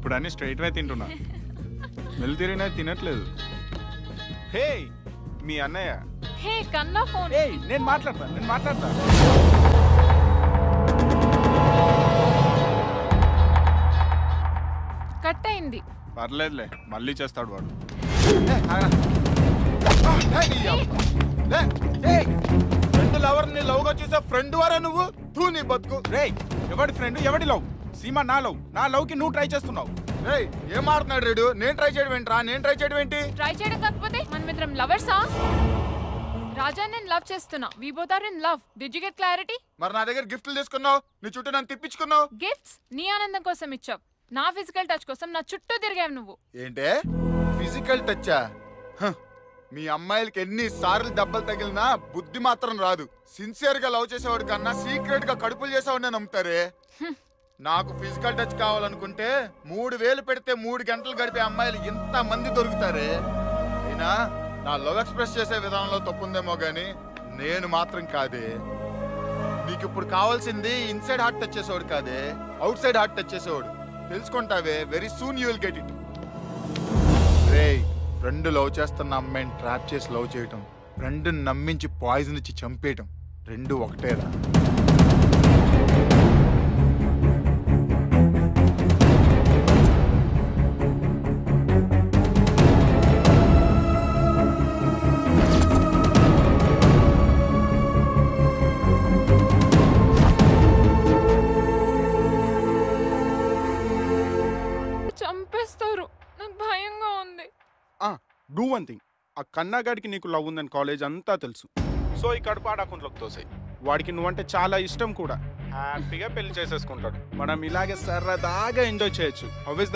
ఇప్పుడు అన్ని స్ట్రైట్ వే తింటున్నా. మెల్లి తిరిగినా తినట్లేదు. హే మీ అన్నయ్య. హే కన్నా ఫోన్. నేను మాట్లాడతా. కట్ అయింది. పర్లేదులే, మళ్ళీ చేస్తాడు వాడు. ఫ్రెండ్ లవర్ ని లవ్ గా చూసే ఫ్రెండ్ వారా నువ్వు? తూ నీ బతుకు. రేయ్ ఎవడి ఫ్రెండ్ ఎవడి లవ్? సీమా నా లవ్ కి నువ్వు ట్రై చేస్తున్నావు. రేయ్ ఏం మారుతున్నాడు రేడు? నేను ట్రై చేయడం ఏంటి? ట్రై చేయడం కాకపోతే మనమిద్దరం లవర్సా? రాజా నేను లవ్ చేస్తున్నా. We both are in love. Did you get clarity? మరి నా దగ్గర గిఫ్ట్లు తీసుకున్నావు, నీ చుట్టూ నన్ను తిప్పించుకున్నావు. గిఫ్ట్స్ నీ ఆనందం కోసం ఇచ్చావు. నా ఫిజికల్ టచ్ కోసం నా చుట్టూ తిరిగావు నువ్వు. ఏంటే ఫిజికల్ టచ్చా? మీ అమ్మాయిలకి ఎన్ని సార్లు దెబ్బలు తగిలినా బుద్ధి మాత్రం రాదు. సిన్సియర్ గా లవ్ చేసేవాడు కన్నా సీక్రెట్ గా కడుపులు చేసేవాడిని నమ్ముతారే. నాకు ఫిజికల్ టచ్ కావాలనుకుంటే 3000 పెడితే 3 గంటలు గడిపే అమ్మాయిలు ఇంత మంది దొరుకుతారే. అయినా నా లవ్ ఎక్స్ప్రెస్ చేసే విధానంలో తప్పుందేమో గాని నేను మాత్రం కాదే. నీకు ఇప్పుడు కావాల్సింది ఇన్సైడ్ హార్ట్ టచ్ చేసేవాడు కాదే, అవుట్ సైడ్ హార్ట్ టచ్ చేసేవాడు. తెలుసుకుంటావే, very soon you will get it. రేయ్ ఫ్రెండ్ లవ్ చేస్తున్న అమ్మాయిని ట్రాప్ చేసి లవ్ చేయటం, ఫ్రెండ్ నమ్మించి పాయిజన్ ఇచ్చి చంపేయటం రెండు ఒకటేరా. చంపేస్తారు. నాకు భయంగా ఉంది. Do one thing. ఆ కన్నాగాడికి నీకు లవ్ ఉందని కాలేజ్ అంతా తెలుసు. సో ఈ కడుపు ఆడ అకౌంట్లోకి తోసాయి. వాడికి నువ్వంటే చాలా ఇష్టం కూడా. హ్యాపీగా పెళ్లి చేసేసుకుంటాడు. మనం ఇలాగే సరదాగా ఎంజాయ్ చేయొచ్చు. How is the